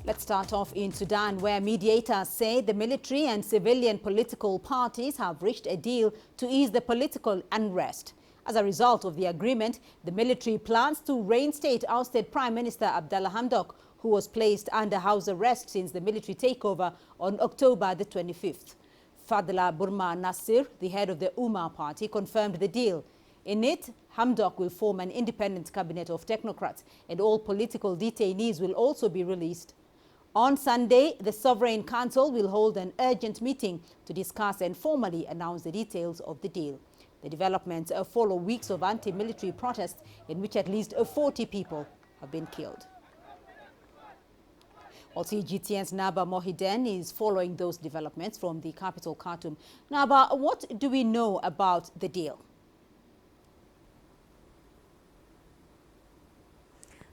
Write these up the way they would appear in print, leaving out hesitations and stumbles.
Let's start off in Sudan, where mediators say the military and civilian political parties have reached a deal to ease the political unrest. As a result of the agreement, the military plans to reinstate ousted Prime Minister Abdalla Hamdok, who was placed under house arrest since the military takeover on October the 25th. Fadla Burma Nasir, the head of the Umma party, confirmed the deal. In it, Hamdok will form an independent cabinet of technocrats, and all political detainees will also be released. On Sunday, the Sovereign Council will hold an urgent meeting to discuss and formally announce the details of the deal. The developments follow weeks of anti-military protests in which at least 40 people have been killed. Well, CGTN's Naba Mohiden is following those developments from the capital, Khartoum. Naba, what do we know about the deal?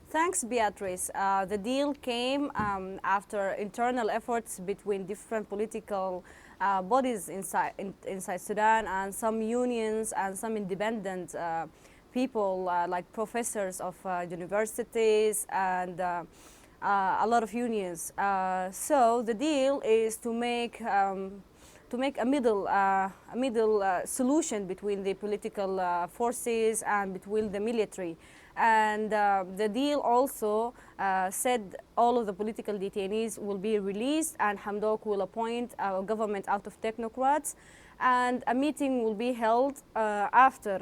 Thanks, Beatrice. The deal came after internal efforts between different political bodies inside Sudan and some unions and some independent people like professors of universities and a lot of unions. So the deal is to make a middle solution between the political forces and between the military. And the deal also said all of the political detainees will be released and Hamdok will appoint a government out of technocrats, and a meeting will be held after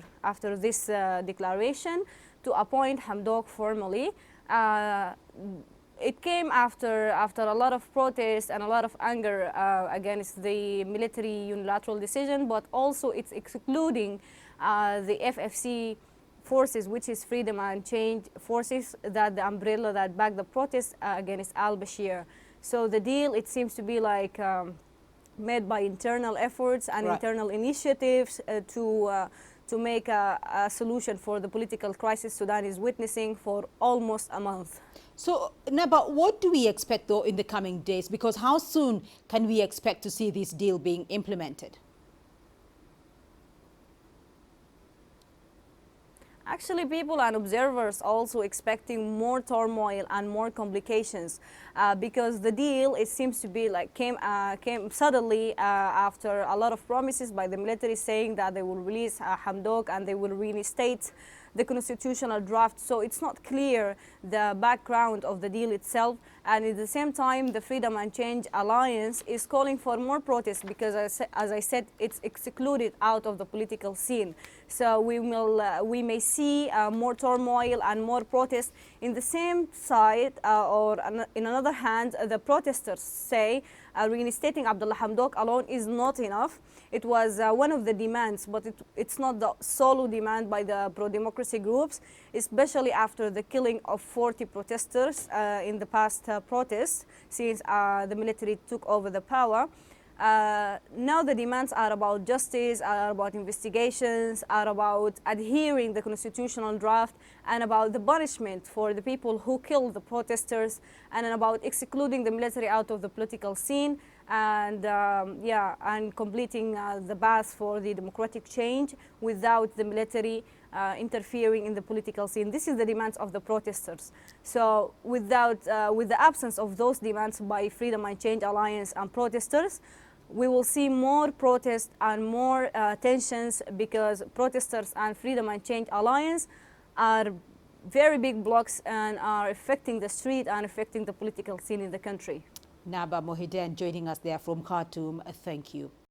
this declaration to appoint Hamdok formally. It came after a lot of protests and a lot of anger against the military unilateral decision, but also it's excluding the FFC forces, which is Freedom and Change forces, that the umbrella that back the protests against al-Bashir. So the deal, it seems to be like made by internal efforts and internal initiatives to make a solution for the political crisis Sudan is witnessing for almost a month. So, Naba, what do we expect though in the coming days? Because how soon can we expect to see this deal being implemented? Actually, people and observers also expecting more turmoil and more complications because the deal, it seems to be like came suddenly after a lot of promises by the military saying that they will release Hamdok and they will reinstate the constitutional draft. So it's not clear the background of the deal itself, and at the same time the Freedom and Change Alliance is calling for more protests because as I said, it's excluded out of the political scene. So we may see more turmoil and more protests. In the same side or in another hand, the protesters say reinstating Abdalla Hamdok alone is not enough. It was one of the demands, but it's not the solo demand by the pro-democracy groups, especially after the killing of 40 protesters in the past protests since the military took over the power. Now the demands are about justice, are about investigations, are about adhering the constitutional draft, and about the punishment for the people who killed the protesters, and about excluding the military out of the political scene, and and completing the path for the democratic change without the military interfering in the political scene. This is the demands of the protesters. So with the absence of those demands by Freedom and Change Alliance and protesters, we will see more protests and more tensions because protesters and Freedom and Change Alliance are very big blocks and are affecting the street and affecting the political scene in the country. Naba Mohiden joining us there from Khartoum. Thank you.